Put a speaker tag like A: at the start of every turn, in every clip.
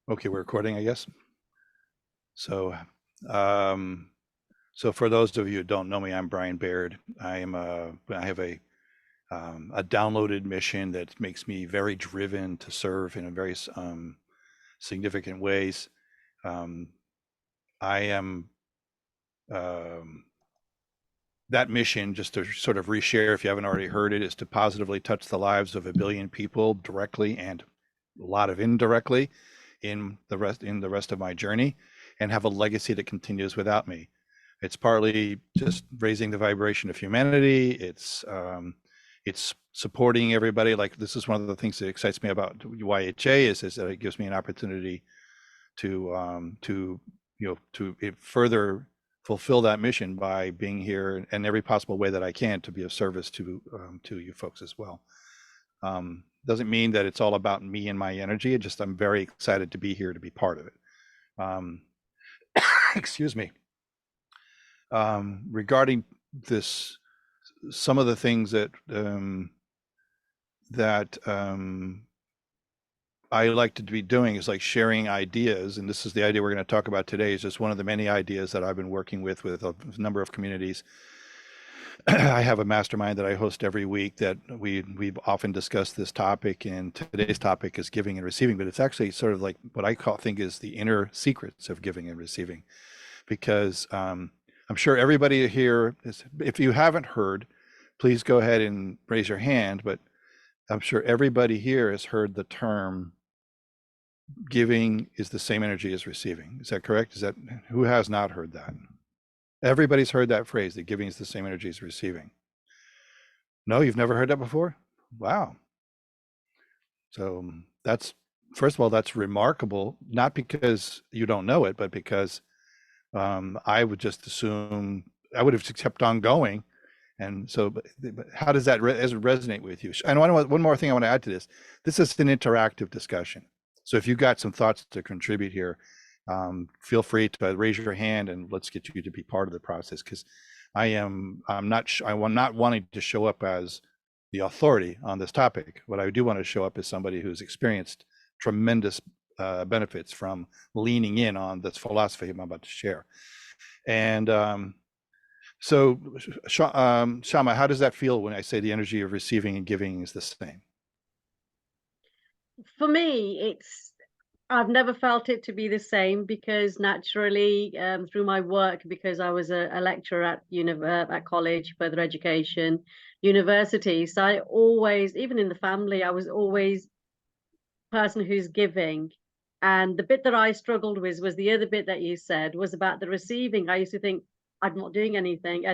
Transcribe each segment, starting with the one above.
A: Okay, we're recording, I guess. So, um, so for those of you who don't know me, I'm Brian Baird. I have a downloaded mission that makes me very driven to serve in very significant ways. Um, I am um, that mission, just to sort of reshare, if you haven't already heard it, is to positively touch the lives of 1 billion people directly and a lot of indirectly in the rest of my journey, and have a legacy that continues without me. It's partly just raising the vibration of humanity. It's supporting everybody. Like, this is one of the things that excites me about YHA is that it gives me an opportunity to further fulfill that mission by being here in every possible way that I can to be of service to you folks as well. Doesn't mean that it's all about me and my energy. It just, I'm very excited to be here to be part of it. Um, excuse me. Regarding this, some of the things that I like to be doing is like sharing ideas, and this is the idea we're going to talk about today. Is just one of the many ideas that I've been working with a number of communities. I have a mastermind that I host every week that we've often discussed this topic, and today's topic is giving and receiving, but it's actually sort of like what I think is the inner secrets of giving and receiving, because I'm sure everybody here is, if you haven't heard, please go ahead and raise your hand, but I'm sure everybody here has heard the term giving is the same energy as receiving. Is that correct? Who has not heard that? Everybody's heard that phrase, that giving is the same energy as receiving. No, you've never heard that before? Wow. So that's, first of all, that's remarkable, not because you don't know it, but because I would just assume I would have just kept on going. And so, but how does that resonate with you? And one more thing I want to add to this. This is an interactive discussion. So if you've got some thoughts to contribute here, feel free to raise your hand and let's get you to be part of the process, because I'm not wanting to show up as the authority on this topic. What I do want to show up as somebody who's experienced tremendous benefits from leaning in on this philosophy I'm about to share. And so, Shama, how does that feel when I say the energy of receiving and giving is the same?
B: For me, I've never felt it to be the same because naturally, through my work, because I was a lecturer at college, further education, university. So I always, even in the family, I was always person who's giving. And the bit that I struggled with was the other bit that you said was about the receiving. I used to think I'm not doing anything,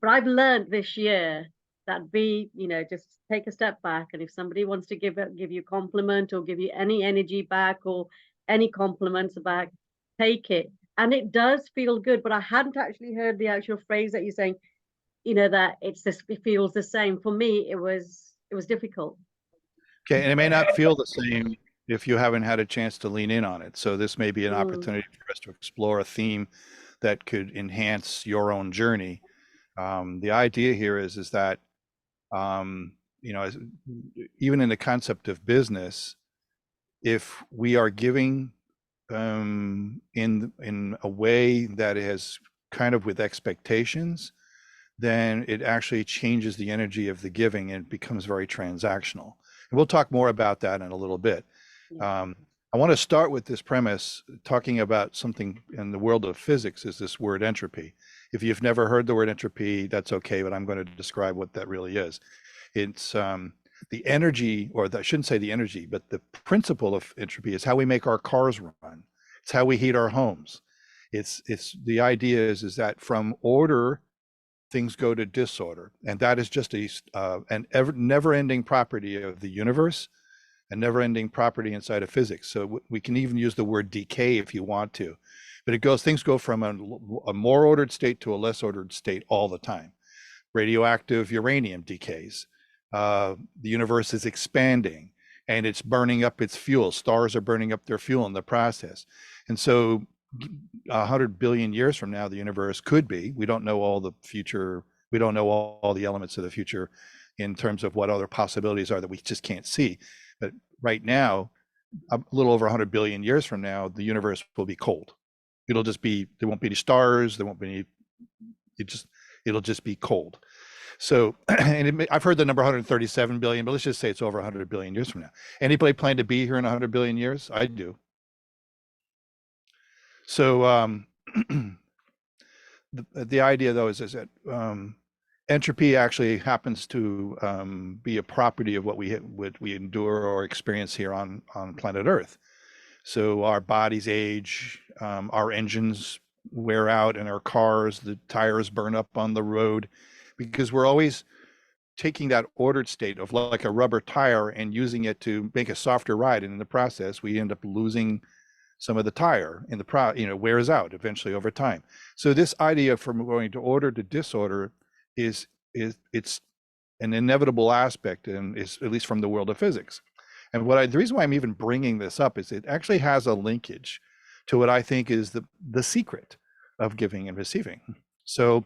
B: but I've learned this year that just take a step back, and if somebody wants to give you a compliment or give you any energy back or any compliments back, take it. And it does feel good, but I hadn't actually heard the actual phrase that you're saying, that it feels the same. For me, it was difficult.
A: Okay, and it may not feel the same if you haven't had a chance to lean in on it. So this may be an
B: Mm,
A: opportunity for us to explore a theme that could enhance your own journey. The idea here is that um, you know, even in the concept of business, if we are giving in a way that is kind of with expectations, then it actually changes the energy of the giving and it becomes very transactional. And we'll talk more about that in a little bit.
B: yeah.
A: Um, I want to start with this premise, talking about something in the world of physics, is this word entropy. If you've never heard the word entropy, that's okay, but I'm going to describe what that really is. It's the energy, or I shouldn't say the energy, but the principle of entropy is how we make our cars run. It's how we heat our homes. It's the idea is that from order things go to disorder, and that is just an never-ending property of the universe, a never-ending property inside of physics. So we can even use the word decay if you want to, but things go from a more ordered state to a less ordered state all the time. Radioactive uranium decays. The universe is expanding and it's burning up its fuel. Stars are burning up their fuel in the process. And so 100 billion years from now, the universe could be, we don't know all the future, we don't know all the elements of the future in terms of what other possibilities are that we just can't see. But right now, a little over 100 billion years from now, the universe will be cold. It'll just be, there won't be any stars, there won't be any, it just, it'll just be cold. So, and I've heard the number 137 billion, but let's just say it's over 100 billion years from now. Anybody plan to be here in 100 billion years? I do. So, the idea though is that entropy actually happens to be a property of what we endure or experience here on planet Earth. So our bodies age, our engines wear out in our cars, the tires burn up on the road, because we're always taking that ordered state of like a rubber tire and using it to make a softer ride. And in the process, we end up losing some of the tire in the wears out eventually over time. So this idea from going to order to disorder is it's an inevitable aspect, and is at least from the world of physics. And the reason why I'm even bringing this up is it actually has a linkage to what I think is the secret of giving and receiving. So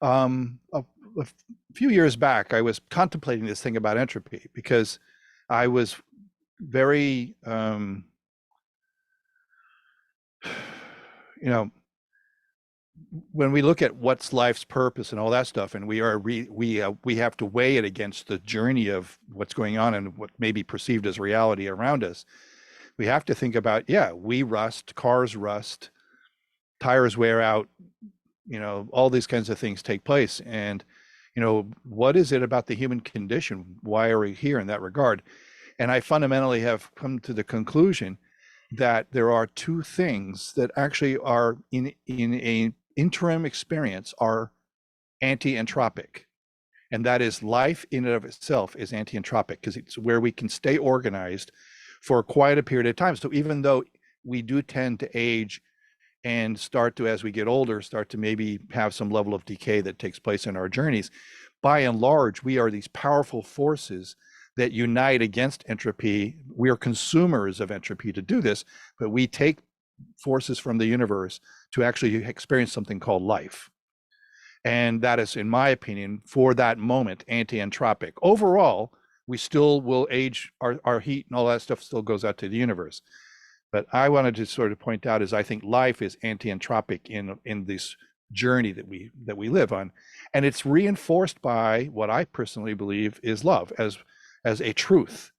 A: a few years back, I was contemplating this thing about entropy because I was very, when we look at what's life's purpose and all that stuff, and we have to weigh it against the journey of what's going on and what may be perceived as reality around us. We have to think about, we rust, cars rust, tires wear out, all these kinds of things take place. And, what is it about the human condition? Why are we here in that regard? And I fundamentally have come to the conclusion that there are two things that actually are in a interim experience are anti-entropic. And that is life in and of itself is anti-entropic because it's where we can stay organized for quite a period of time. So even though we do tend to age and start to, as we get older, start to maybe have some level of decay that takes place in our journeys, by and large, we are these powerful forces that unite against entropy. We are consumers of entropy to do this, but we take forces from the universe to actually experience something called life. And that is, in my opinion, for that moment, anti-entropic. Overall, we still will age, our heat and all that stuff still goes out to the universe. But I wanted to sort of point out is I think life is anti-entropic in this journey that we live on. And it's reinforced by what I personally believe is love as a truth,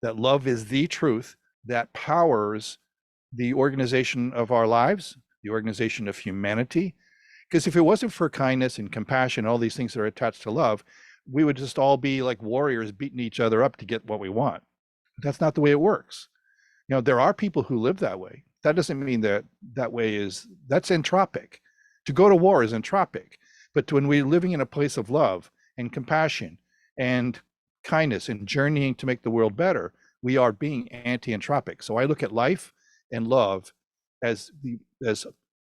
A: that love is the truth that powers the organization of our lives, the organization of humanity. Because if it wasn't for kindness and compassion, all these things that are attached to love, we would just all be like warriors beating each other up to get what we want. That's not the way it works. There are people who live that way. That doesn't mean that that's entropic. To go to war is entropic. But when we're living in a place of love and compassion and kindness and journeying to make the world better, we are being anti-entropic. So I look at life and love as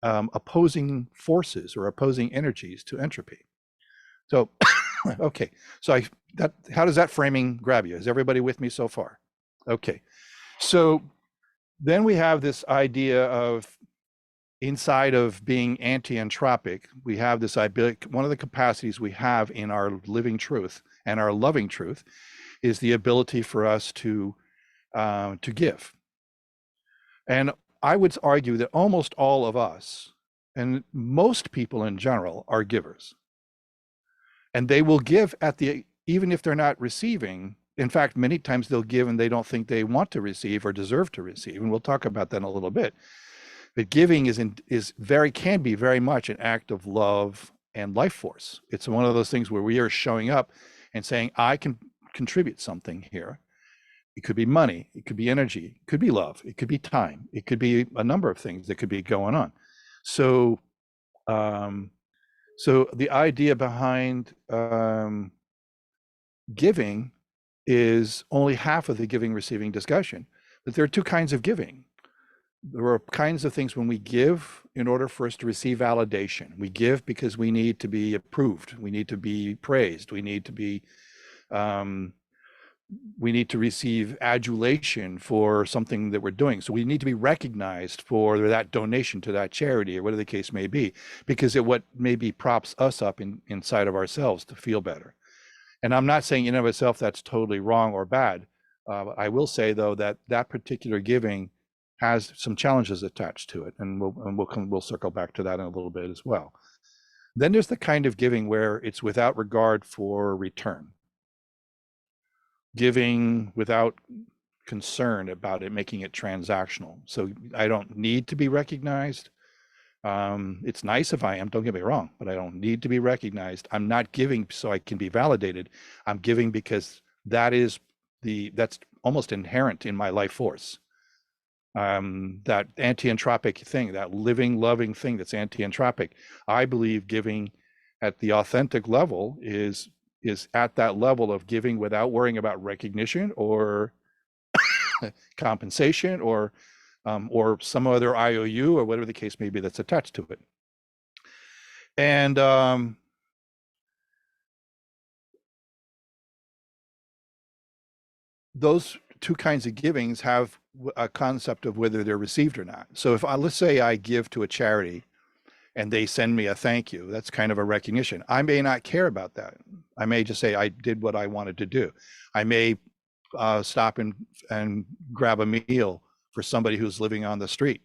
A: opposing forces or opposing energies to entropy. So, okay. So how does that framing grab you? Is everybody with me so far? Okay. So then we have this idea of inside of being anti-entropic, we have this idea, one of the capacities we have in our living truth and our loving truth is the ability for us to give. And I would argue that almost all of us and most people in general are givers. And they will give even if they're not receiving. In fact, many times they'll give and they don't think they want to receive or deserve to receive. And we'll talk about that in a little bit. But giving can be very much an act of love and life force. It's one of those things where we are showing up and saying, I can contribute something here. It could be money, it could be energy, it could be love, it could be time, it could be a number of things that could be going on. So, so the idea behind giving is only half of the giving receiving discussion. But there are two kinds of giving. There are kinds of things when we give in order for us to receive validation. We give because we need to be approved. We need to be praised. We need to be, we need to receive adulation for something that we're doing. So we need to be recognized for that donation to that charity or whatever the case may be, because it what maybe props us up inside of ourselves to feel better. And I'm not saying in and of itself that's totally wrong or bad, I will say though that that particular giving has some challenges attached to it, and we'll circle back to that in a little bit as well. Then there's the kind of giving where it's without regard for return, giving without concern about it making it transactional. So I don't need to be recognized. It's nice if I am, don't get me wrong, but I don't need to be recognized. I'm not giving so I can be validated. I'm giving because that's almost inherent in my life force. That anti-entropic thing, that living, loving thing that's anti-entropic. I believe giving at the authentic level is at that level of giving without worrying about recognition or compensation or some other IOU or whatever the case may be that's attached to it. And those two kinds of givings have a concept of whether they're received or not. So if let's say I give to a charity and they send me a thank you, that's kind of a recognition. I may not care about that. I may just say I did what I wanted to do. I may stop and grab a meal for somebody who's living on the street,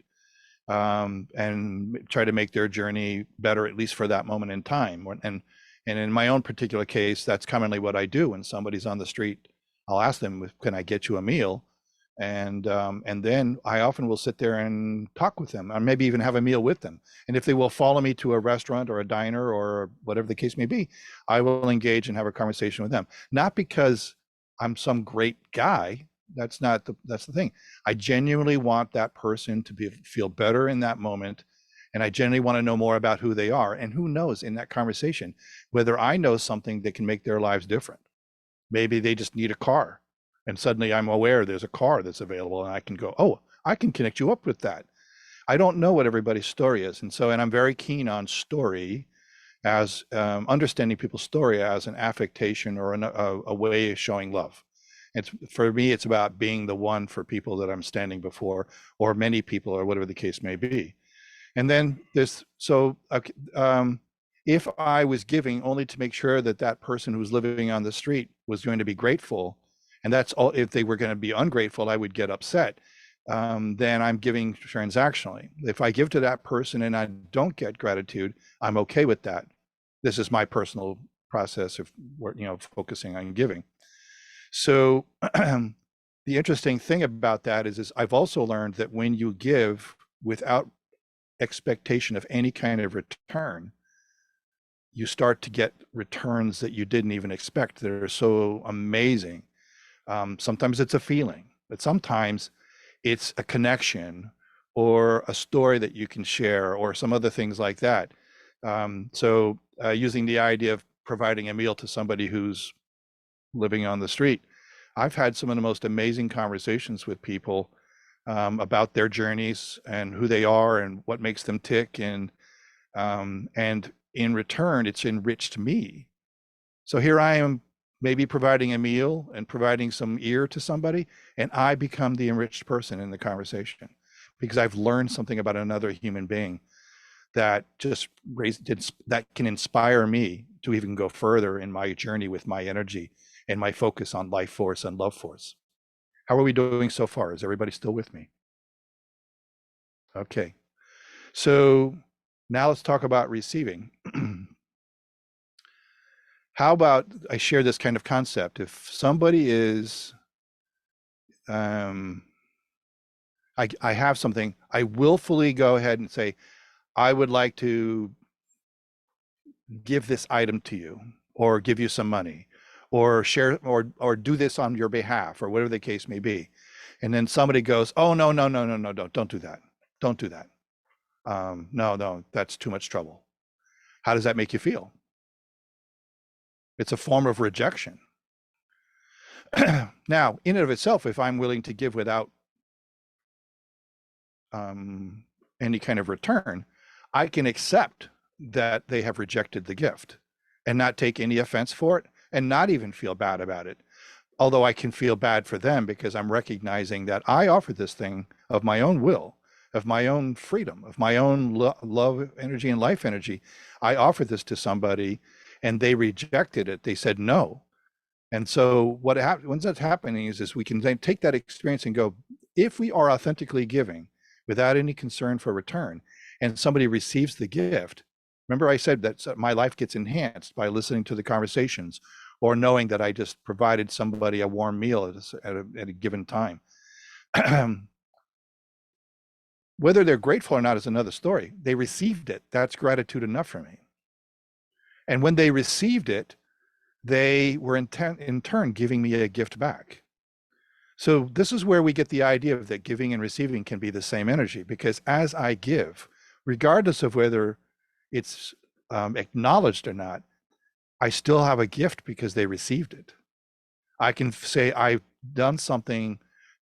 A: and try to make their journey better, at least for that moment in time. And in my own particular case, that's commonly what I do when somebody's on the street. I'll ask them, "Can I get you a meal?" And then I often will sit there and talk with them, or maybe even have a meal with them. And if they will follow me to a restaurant or a diner or whatever the case may be, I will engage and have a conversation with them. Not because I'm some great guy. That's the thing. I genuinely want that person to feel better in that moment. And I genuinely want to know more about who they are. And who knows in that conversation, whether I know something that can make their lives different. Maybe they just need a car. And suddenly I'm aware there's a car that's available and I can go, oh, I can connect you up with that. I don't know what everybody's story is. And I'm very keen on story as understanding people's story as an affectation or a way of showing love. For me, it's about being the one for people that I'm standing before, or many people, or whatever the case may be. And then if I was giving only to make sure that that person who's living on the street was going to be grateful, and that's all, if they were going to be ungrateful, I would get upset. Then I'm giving transactionally. If I give to that person and I don't get gratitude, I'm okay with that. This is my personal process of focusing on giving. So the interesting thing about that is I've also learned that when you give without expectation of any kind of return, you start to get returns that you didn't even expect that are so amazing. Sometimes it's a feeling, but sometimes it's a connection or a story that you can share or some other things like that. Using the idea of providing a meal to somebody who's living on the street, I've had some of the most amazing conversations with people about their journeys and who they are and what makes them tick, and in return, it's enriched me. So here I am, maybe providing a meal and providing some ear to somebody, and I become the enriched person in the conversation because I've learned something about another human being that that can inspire me to even go further in my journey with my energy and my focus on life force and love force. How are we doing so far? Is everybody still with me? Okay. So now let's talk about receiving. How about I share this kind of concept? If somebody is, I have something, I willfully go ahead and say, I would like to give this item to you, or give you some money, or share, or do this on your behalf, or whatever the case may be. And then somebody goes, oh, no, don't do that. Don't do that. No, that's too much trouble. How does that make you feel? It's a form of rejection. Now, in and of itself, if I'm willing to give without any kind of return, I can accept that they have rejected the gift and not take any offense for it and not even feel bad about it. Although I can feel bad for them because I'm recognizing that I offered this thing of my own will, of my own freedom, of my own love energy and life energy. I offered this to somebody and they rejected it. They said no. And so what happens when that's happening is we can then take that experience and go, if we are authentically giving without any concern for return, and somebody receives the gift, remember I said that my life gets enhanced by listening to the conversations or knowing that I just provided somebody a warm meal at a given time. Whether they're grateful or not is another story. They received it. That's gratitude enough for me. And when they received it, they were in turn giving me a gift back. So this is where we get the idea of that giving and receiving can be the same energy, because as I give, regardless of whether it's acknowledged or not, I still have a gift because they received it. I can say I've done something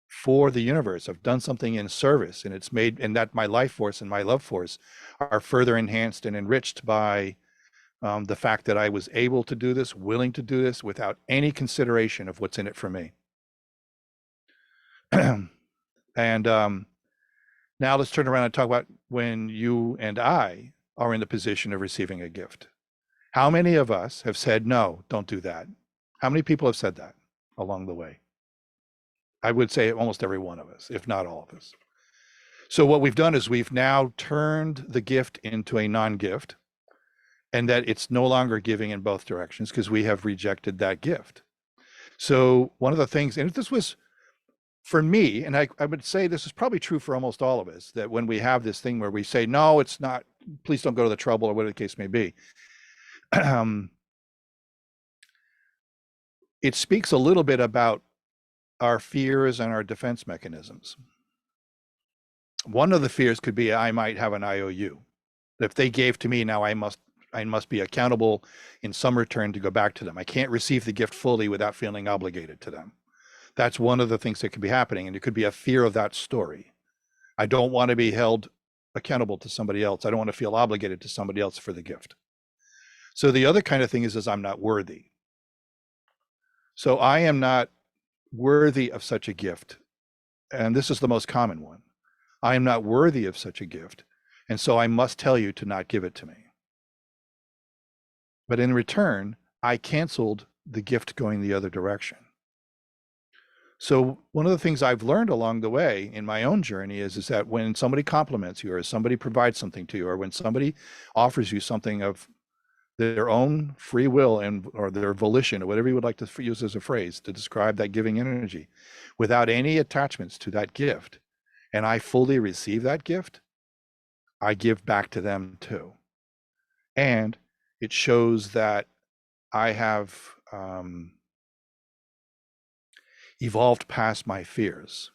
A: for the universe. I've done something in service, and it's made, and that my life force and my love force are further enhanced and enriched by the fact that I was able to do this, willing to do this without any consideration of what's in it for me. And now let's turn around and talk about when you and I are in the position of receiving a gift. How many of us have said, no, don't do that? How many people have said that along the way? I would say almost every one of us, if not all of us. So what we've done is we've now turned the gift into a non-gift, and that it's no longer giving in both directions because we have rejected that gift. So one of the things, and this was for me, and I would say this is probably true for almost all of us, that when we have this thing where we say, no, it's not, please don't go to the trouble, or whatever the case may be, it speaks a little bit about our fears and our defense mechanisms. One of the fears could be I might have an IOU. If they gave to me, now I must be accountable in some return to go back to them. I can't receive the gift fully without feeling obligated to them. That's one of the things that could be happening, and it could be a fear of that story. I don't want to be held accountable to somebody else. I don't want to feel obligated to somebody else for the gift. So the other kind of thing is I'm not worthy. So I am not worthy of such a gift. And this is the most common one. I am not worthy of such a gift. And so I must tell you to not give it to me. But in return, I canceled the gift going the other direction. So one of the things I've learned along the way in my own journey is that when somebody compliments you, or somebody provides something to you, or when somebody offers you something of their own free will and or their volition, or whatever you would like to use as a phrase to describe that giving energy, without any attachments to that gift, and I fully receive that gift, I give back to them too. And it shows that I have evolved past my fears.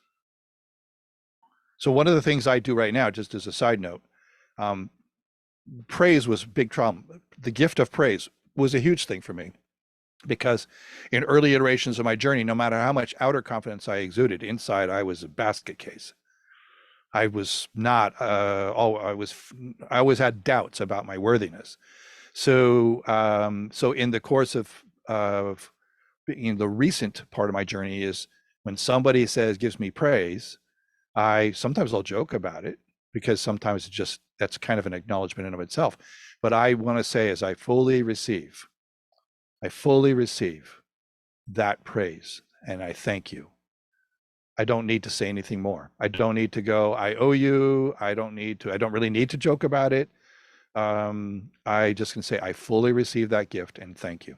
A: So one of the things I do right now, just as a side note, praise was a big problem. The gift of praise was a huge thing for me, because in early iterations of my journey, no matter how much outer confidence I exuded, inside I was a basket case. I was not, I always had doubts about my worthiness. So, so in the course of the recent part of my journey is when somebody gives me praise, sometimes I'll joke about it, because sometimes it's just, that's kind of an acknowledgement in of itself. But I want to say, I fully receive that praise, and I thank you. I don't need to say anything more. I don't need to go, I owe you. I don't really need to joke about it. I just can say, I fully receive that gift and thank you.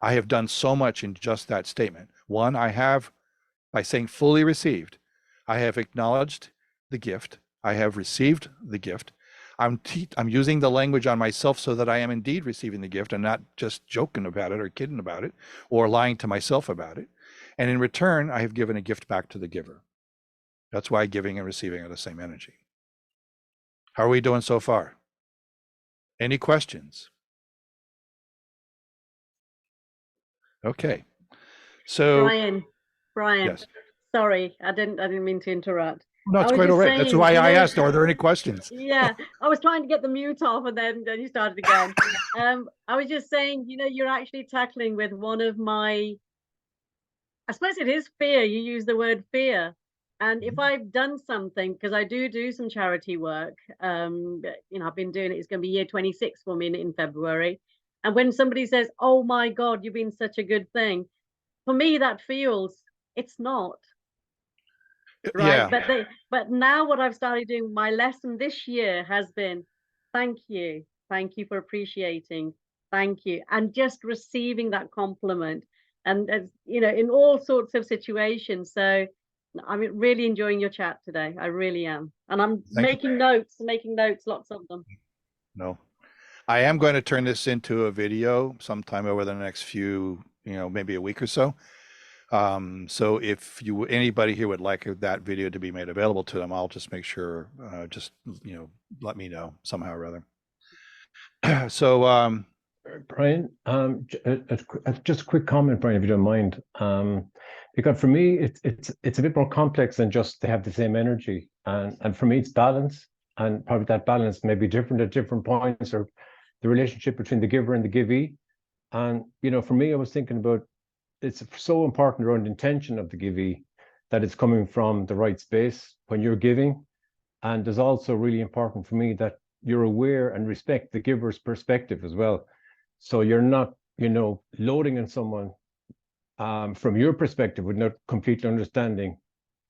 A: I have done so much in just that statement. One, by saying fully received, I have acknowledged the gift. I have received the gift. I'm using the language on myself so that I am indeed receiving the gift and not just joking about it or kidding about it or lying to myself about it. And in return, I have given a gift back to the giver. That's why giving and receiving are the same energy. How are we doing so far? Any questions? Okay. So
B: Brian,
A: yes.
B: sorry, I didn't mean to interrupt.
A: No,
B: I
A: it's
B: was
A: quite all
B: just
A: right. That's
B: saying,
A: why I asked, are there any questions?
B: yeah, I was trying to get the mute off, and then you started again. I was just saying, you're actually tackling with one of my, I suppose it is fear. You use the word fear. And if I've done something, because I do some charity work, I've been doing it, it's going to be year 26 for me in February. And when somebody says, "Oh my God, you've been such a good thing," for me that feels it's not right.
A: Yeah,
B: But now what I've started doing, my lesson this year has been, thank you for appreciating, thank you, and just receiving that compliment, and as you know, in all sorts of situations. So I'm really enjoying your chat today. I really am, and I'm
A: thank you.
B: making notes, lots of them.
A: No, I am going to turn this into a video sometime over the next few, maybe a week or so. So if anybody here would like that video to be made available to them, I'll just make sure, just, let me know somehow or other. So,
C: Brian, just a quick comment, Brian, if you don't mind. Because for me, it's a bit more complex than just they have the same energy, and for me, it's balance, and probably that balance may be different at different points, or the relationship between the giver and the givee. And for me, I was thinking about it's so important around the intention of the givee that it's coming from the right space when you're giving, and there's also really important for me that you're aware and respect the giver's perspective as well. So you're not, loading on someone from your perspective with not completely understanding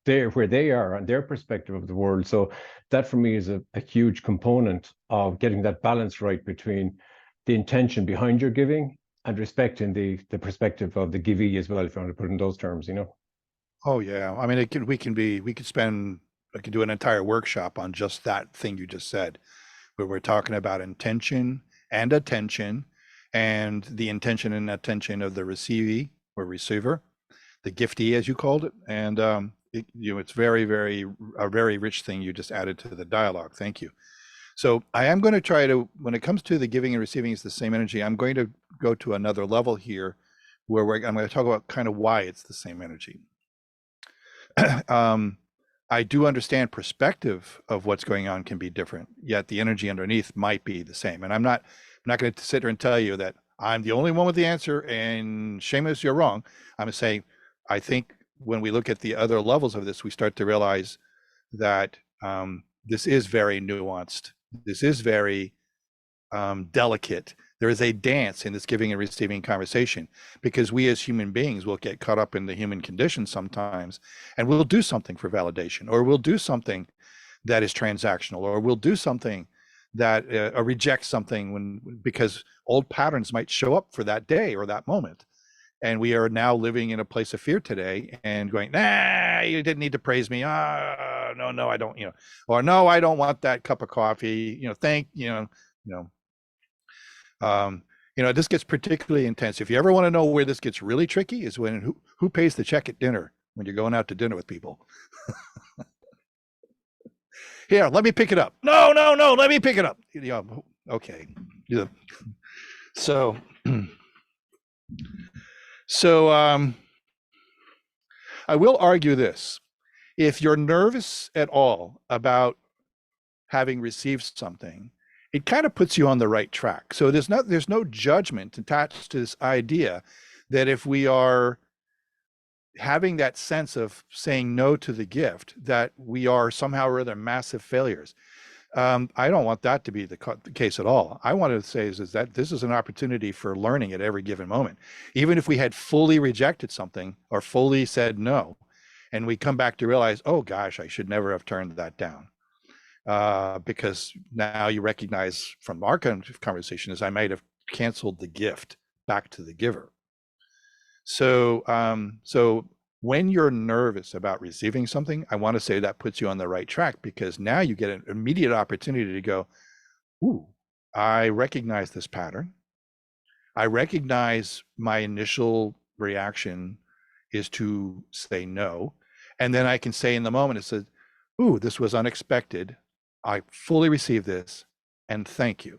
C: where they are and their perspective of the world. So that for me is a huge component of getting that balance right between the intention behind your giving and respecting the perspective of the givee as well, if you want to put it in those terms,
A: oh yeah, I mean, I could do an entire workshop on just that thing you just said, where we're talking about intention and attention, and the intention and attention of the receivee or receiver, the giftee, as you called it. And it's a very rich thing you just added to the dialogue. Thank you. So I am going to try to, when it comes to the giving and receiving is the same energy, I'm going to go to another level here where I'm going to talk about kind of why it's the same energy. I do understand perspective of what's going on can be different, yet the energy underneath might be the same. And I'm not going to sit here and tell you that I'm the only one with the answer and Seamus, you're wrong. I'm saying, I think when we look at the other levels of this, we start to realize that this is very nuanced. This is very delicate. There is a dance in this giving and receiving conversation, because we as human beings will get caught up in the human condition sometimes, and we'll do something for validation, or we'll do something that is transactional, or we'll do something that reject something because old patterns might show up for that day or that moment. And we are now living in a place of fear today and going, nah, you didn't need to praise me. No, I don't, or no, I don't want that cup of coffee, this gets particularly intense. If you ever want to know where this gets really tricky is when who pays the check at dinner when you're going out to dinner with people. Here, let me pick it up. No, let me pick it up. Okay. Yeah. So, I will argue this. If you're nervous at all about having received something, it kind of puts you on the right track. So there's no judgment attached to this idea that if we are having that sense of saying no to the gift, that we are somehow or other massive failures. I don't want that to be the case at all. I want to say is that this is an opportunity for learning at every given moment. Even if we had fully rejected something or fully said no, and we come back to realize, oh gosh, I should never have turned that down. Because now you recognize from our conversation is I might have canceled the gift back to the giver. So, so when you're nervous about receiving something, I want to say that puts you on the right track, because now you get an immediate opportunity to go, ooh, I recognize this pattern. I recognize my initial reaction is to say no. And then I can say in the moment, it says, ooh, this was unexpected. I fully receive this and thank you.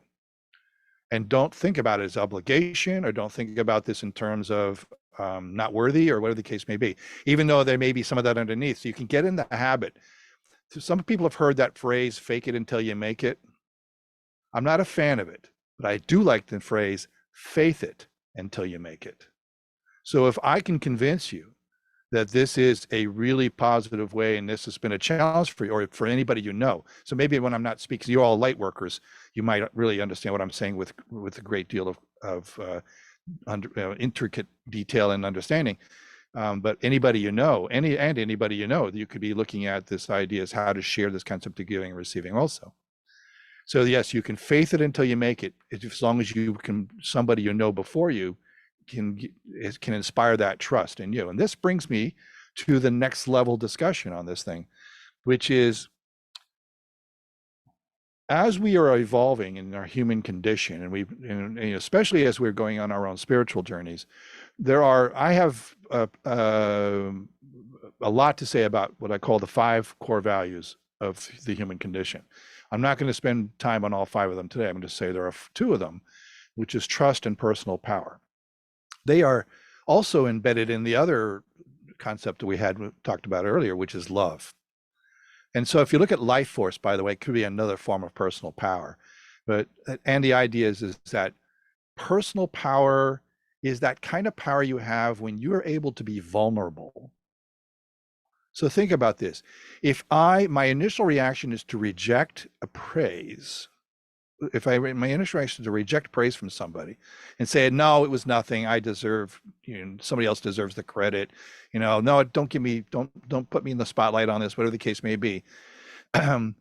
A: And don't think about it as obligation, or don't think about this in terms of not worthy or whatever the case may be, even though there may be some of that underneath. So you can get in the habit. So some people have heard that phrase, fake it until you make it. I'm not a fan of it, but I do like the phrase, faith it until you make it. So if I can convince you that this is a really positive way, and this has been a challenge for you or for anybody you know. So maybe when I'm not speaking, you're all light workers, you might really understand what I'm saying with a great deal of intricate detail and understanding. But anybody you know, anybody you know, you could be looking at this idea as how to share this concept of giving and receiving also. So yes, you can faith it until you make it, as long as you can, somebody you know before you can inspire that trust in you. And this brings me to the next level discussion on this thing, which is, as we are evolving in our human condition, and especially as we're going on our own spiritual journeys, I have a lot to say about what I call the 5 core values of the human condition. I'm not going to spend time on all 5 of them today. I'm going to say there are 2 of them, which is trust and personal power. They are also embedded in the other concept that we talked about earlier, which is love. And so if you look at life force, by the way, it could be another form of personal power. And the idea is that personal power is that kind of power you have when you're able to be vulnerable. So think about this. If my initial reaction is to reject a praise, my initial reaction is to reject praise from somebody and say, no, it was nothing, I deserve, somebody else deserves the credit, no, don't put me in the spotlight on this, whatever the case may be. I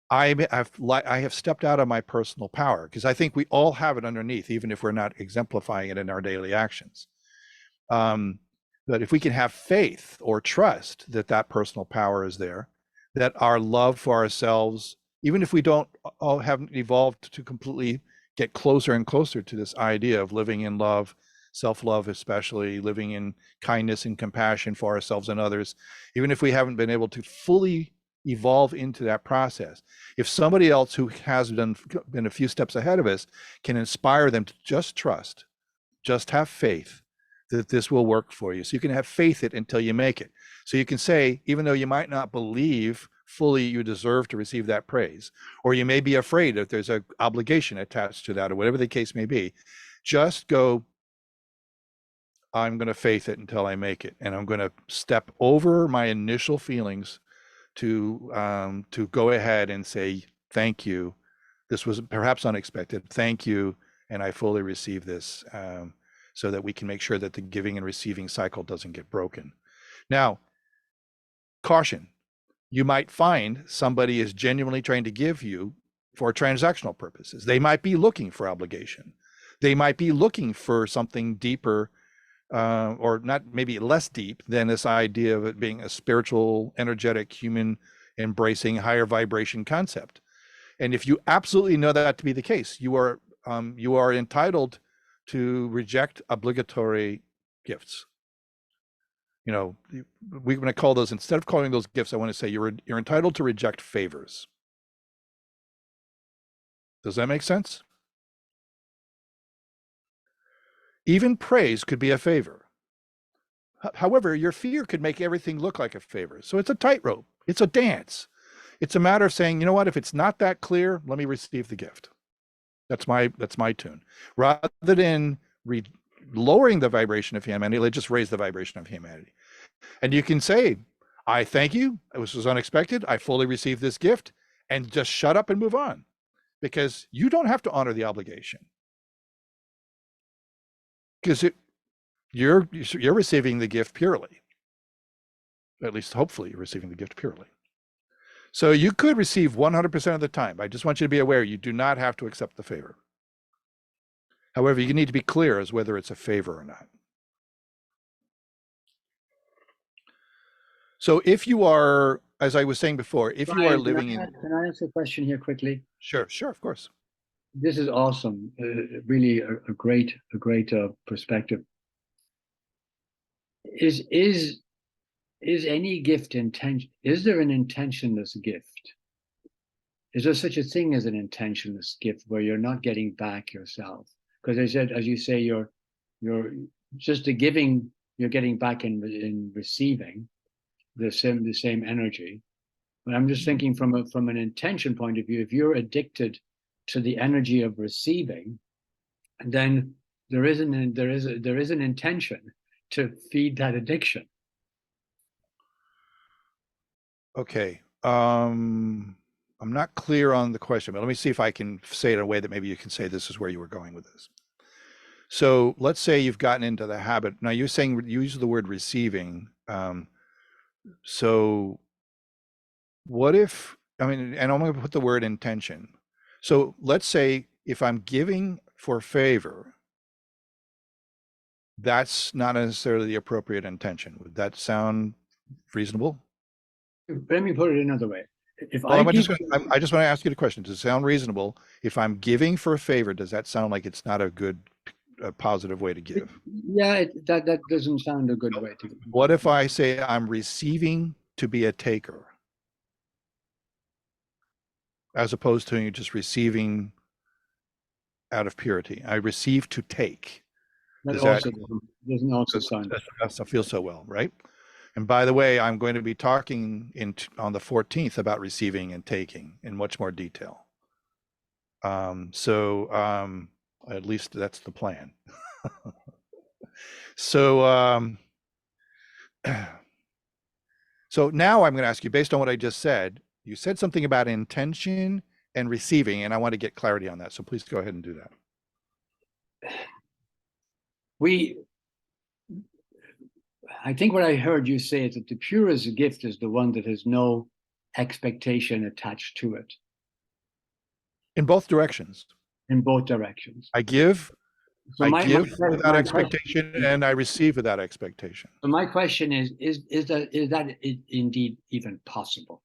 A: have stepped out of my personal power, because I think we all have it underneath, even if we're not exemplifying it in our daily actions. But if we can have faith or trust that personal power is there, that our love for ourselves, even if we haven't evolved to completely get closer and closer to this idea of living in love, self-love, especially living in kindness and compassion for ourselves and others, even if we haven't been able to fully evolve into that process, if somebody else who has been a few steps ahead of us can inspire them to just trust, just have faith that this will work for you. So you can have faith it until you make it. So you can say, even though you might not believe fully you deserve to receive that praise, or you may be afraid that there's an obligation attached to that, or whatever the case may be, just go, I'm going to faith it until I make it. And I'm going to step over my initial feelings to go ahead and say, thank you. This was perhaps unexpected. Thank you. And I fully receive this, so that we can make sure that the giving and receiving cycle doesn't get broken. Now, caution, you might find somebody is genuinely trying to give you for transactional purposes. They might be looking for obligation. They might be looking for something deeper, or not, maybe less deep than this idea of it being a spiritual, energetic, human, embracing, higher vibration concept. And if you absolutely know that to be the case, you are entitled to reject obligatory gifts. We're going to call those, instead of calling those gifts, I want to say you're entitled to reject favors. Does that make sense? Even praise could be a favor. However, your fear could make everything look like a favor. So it's a tightrope. It's a dance. It's a matter of saying, you know what, if it's not that clear, let me receive the gift. That's my tune. Rather than lowering the vibration of humanity, let's just raise the vibration of humanity. And you can say, I thank you. This was unexpected. I fully received this gift, and just shut up and move on, because you don't have to honor the obligation, because you're receiving the gift purely. At least, hopefully, you're receiving the gift purely. So you could receive 100% of the time. I just want you to be aware, you do not have to accept the favor. However, you need to be clear as whether it's a favor or not. So if you are, as I was saying before, if you are living in...
D: Can I ask a question here quickly?
A: Sure, of course.
D: This is awesome. Really a great perspective. Is any gift intention? Is there an intentionless gift? Is there such a thing as an intentionless gift where you're not getting back yourself? Because I said, as you say, you're just the giving, you're getting back in receiving the same energy. But I'm just thinking from an intention point of view, if you're addicted to the energy of receiving, then there is an intention to feed that addiction.
A: Okay. I'm not clear on the question, but let me see if I can say it in a way that maybe you can say this is where you were going with this. So let's say you've gotten into the habit. Now you're saying you use the word receiving. So what if, I mean, and I'm going to put the word intention. So let's say if I'm giving for favor, that's not necessarily the appropriate intention. Would that sound reasonable?
D: Let me put it another way. If
A: Well,
D: I
A: I
D: give
A: just I just want to ask you the question. Does it sound reasonable? If I'm giving for a favor, does that sound like it's not a good, positive way to give?
D: yeah, that doesn't sound a good way to.
A: What if I say I'm receiving to be a taker, as opposed to just receiving out of purity? I receive to take.
D: That
A: Does that
D: also doesn't also sound.
A: doesn't feel so well, right? And by the way, I'm going to be talking on the 14th about receiving and taking in much more detail. At least that's the plan. So, so now I'm going to ask you, based on what I just said, you said something about intention and receiving, and I want to get clarity on that. So please go ahead and do that.
D: I think what I heard you say is that the purest gift is the one that has no expectation attached to it
A: In both directions.
D: in both directions.
A: I give
D: So
A: without expectation, and I receive without expectation.
D: So my question is that indeed even possible?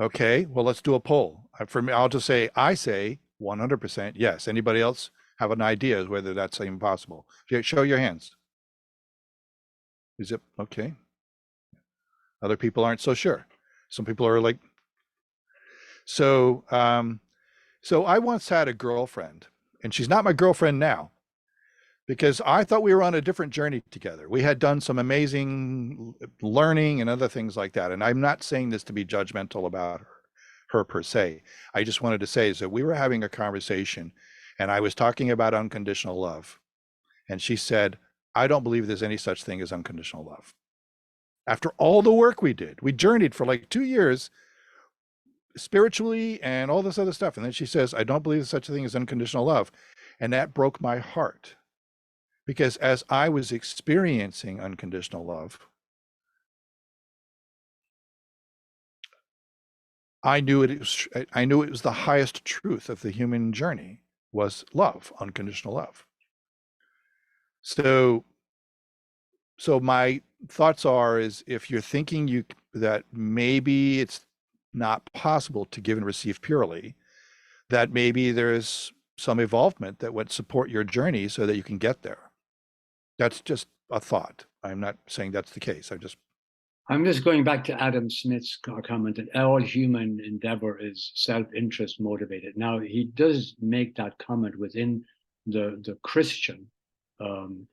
A: Okay, well, let's do a poll. For me, I'll just say, I say 100% yes. Anybody else have an idea as whether that's even possible? Show your hands. Is it okay? Other people aren't so sure. Some people are like, so I once had a girlfriend, and she's not my girlfriend now, because I thought we were on a different journey together. We had done some amazing learning and other things like that. And I'm not saying this to be judgmental about her per se. I just wanted to say is that we were having a conversation, and I was talking about unconditional love. And she said, I don't believe there's any such thing as unconditional love. After all the work we did, we journeyed for like 2 years spiritually and all this other stuff. And then she says, I don't believe there's such a thing as unconditional love. And that broke my heart, because as I was experiencing unconditional love, I knew it was the highest truth of the human journey was love, unconditional love. So my thoughts are is if you're thinking that maybe it's not possible to give and receive purely, that maybe there's some evolvement that would support your journey so that you can get there. That's just a thought. I'm not saying that's the case.
D: I'm just going back to Adam Smith's comment that all human endeavor is self-interest motivated. Now, he does make that comment within the Christian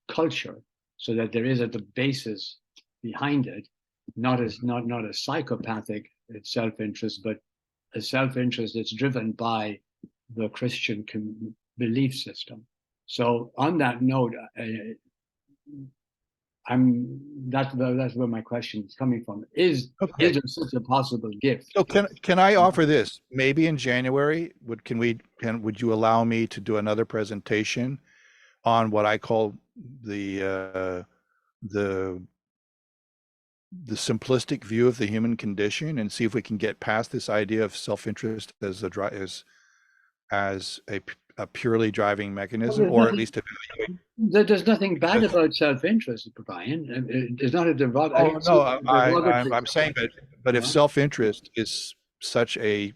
D: culture, so that there is at the basis behind it, not a psychopathic self-interest, but a self-interest that's driven by the Christian belief system. So on that note, that's where my question is coming from. Is there such a possible gift?
A: So can I offer this? Maybe in January, would you allow me to do another presentation on what I call the simplistic view of the human condition, and see if we can get past this idea of self-interest as a purely driving mechanism, or at least evaluate.
D: There's nothing bad about self-interest, Brian. It's not a
A: Oh no, I'm saying, but if self-interest is such a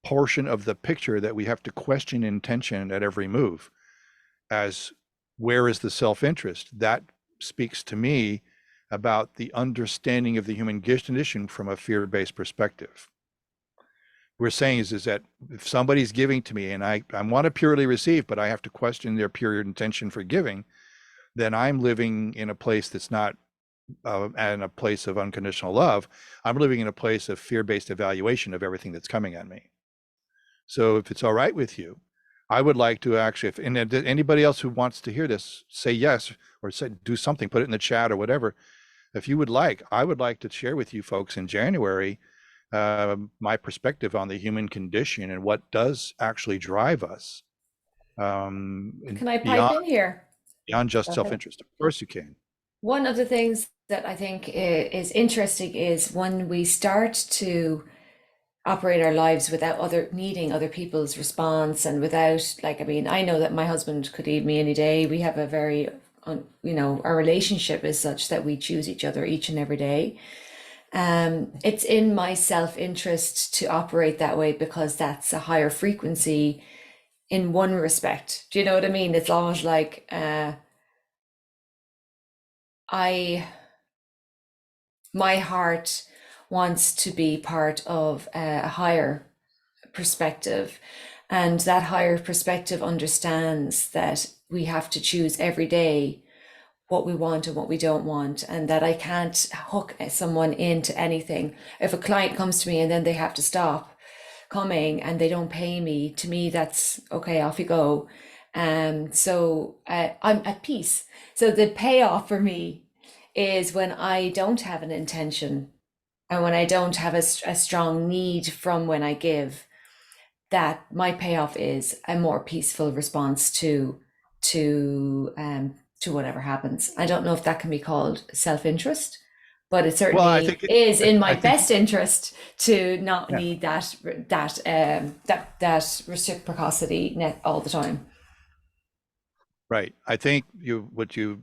A: portion of the picture that we have to question intention at every move, as where is the self-interest? That speaks to me about the understanding of the human condition from a fear-based perspective. We're saying is that if somebody's giving to me and I want to purely receive, but I have to question their pure intention for giving, then I'm living in a place that's not in a place of unconditional love. I'm living in a place of fear-based evaluation of everything that's coming at me. So if it's all right with you, I would like to actually, and anybody else who wants to hear this, say yes, or say do something, put it in the chat or whatever. if you would like, I would like to share with you folks in January my perspective on the human condition and what does actually drive us
E: Can I pipe in here?
A: beyond just
E: Go ahead.
A: self-interest. Of course you can.
E: One of the things that I think is interesting is when we start to operate our lives without needing other people's response, and without, like, I mean, I know that my husband could leave me any day. We have a very, our relationship is such that we choose each other each and every day. It's in my self-interest to operate that way because that's a higher frequency in one respect. Do you know what I mean? It's almost like my heart wants to be part of a higher perspective, and that higher perspective understands that we have to choose every day what we want and what we don't want, and that I can't hook someone into anything. If a client comes to me and then they have to stop coming and they don't pay me, to me that's okay, off you go. So I'm at peace. So the payoff for me is when I don't have an intention and when I don't have a strong need from when I give, that my payoff is a more peaceful response to whatever happens. I don't know if that can be called self-interest, but it certainly is in my best interest to not need that reciprocity net all the time.
A: Right. I think what you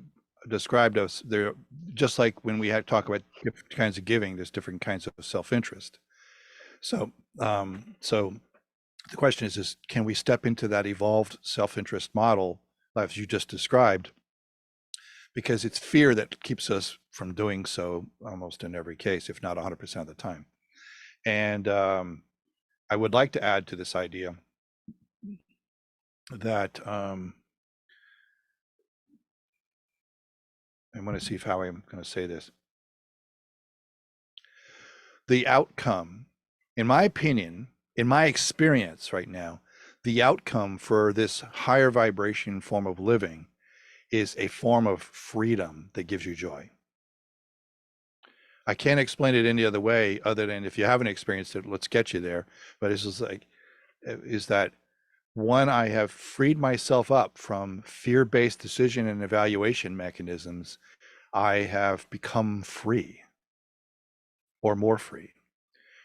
A: described us there, just like when we had talk about different kinds of giving, there's different kinds of self-interest. So the question is can we step into that evolved self-interest model as you just described? Because it's fear that keeps us from doing so almost in every case, if not 100% of the time. And I would like to add to this idea that I want to see how I'm going to say this. The outcome, in my opinion, in my experience right now, the outcome for this higher vibration form of living is a form of freedom that gives you joy. I can't explain it any other way other than if you haven't experienced it, let's get you there. But it's just like, is that one, I have freed myself up from fear-based decision and evaluation mechanisms. I have become free or more free.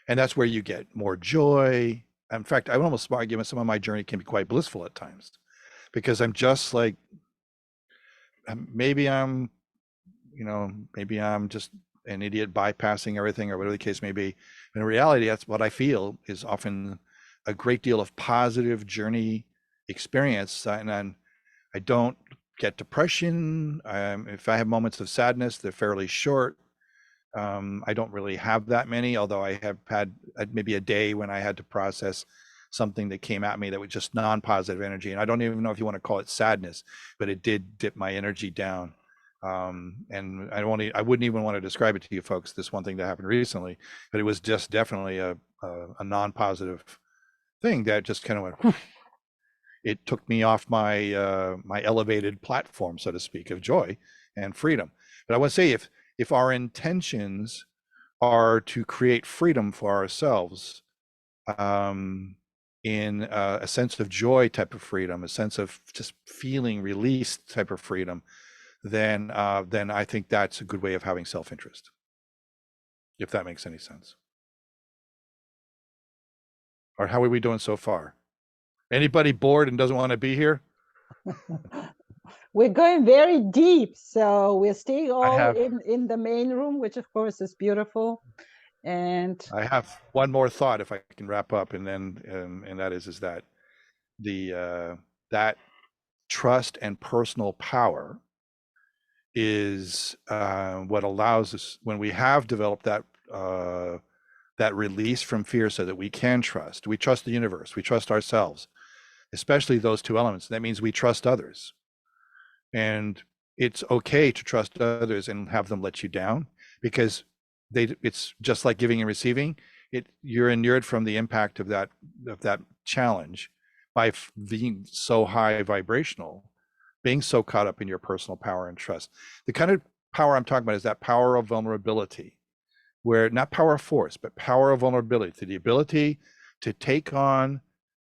A: And that's where you get more joy. In fact, I would almost argue some of my journey can be quite blissful at times because I'm just like, maybe I'm just an idiot bypassing everything or whatever the case may be. But in reality, that's what I feel is often a great deal of positive journey experience. And I don't get depression. If I have moments of sadness, they're fairly short. I don't really have that many, although I have had maybe a day when I had to process something that came at me that was just non-positive energy. And I don't even know if you want to call it sadness, but it did dip my energy down. And I wouldn't even want to describe it to you folks, this one thing that happened recently, but it was just definitely a non-positive thing that just kind of went, whew. It took me off my my elevated platform, so to speak, of joy and freedom. But I want to say, if our intentions are to create freedom for ourselves, in a sense of joy type of freedom, a sense of just feeling released type of freedom, then I think that's a good way of having self-interest, if that makes any sense. Or how are we doing so far? Anybody bored and doesn't want to be here?
F: We're going very deep, so we're staying all in the main room, which of course is beautiful. And
A: I have one more thought, if I can wrap up, and then and that is that that trust and personal power is what allows us, when we have developed that that release from fear, so that we can trust. We trust the universe. We trust ourselves, especially those two elements. That means we trust others, and it's okay to trust others and have them let you down, because it's just like giving and receiving. You're inured from the impact of that challenge by being so high vibrational, being so caught up in your personal power and trust. The kind of power I'm talking about is that power of vulnerability, where not power of force, but power of vulnerability, the ability to take on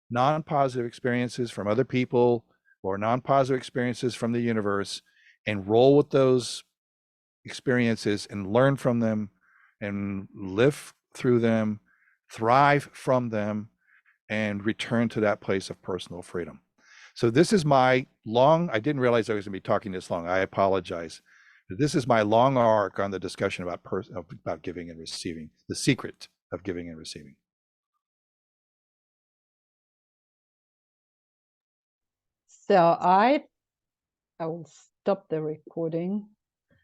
A: non-positive experiences from other people or non-positive experiences from the universe and roll with those experiences and learn from them and live through them, thrive from them, and return to that place of personal freedom. So this is my long, I didn't realize I was going to be talking this long. I apologize. This is my long arc on the discussion about giving and receiving, the secret of giving and receiving.
F: So I will stop the recording.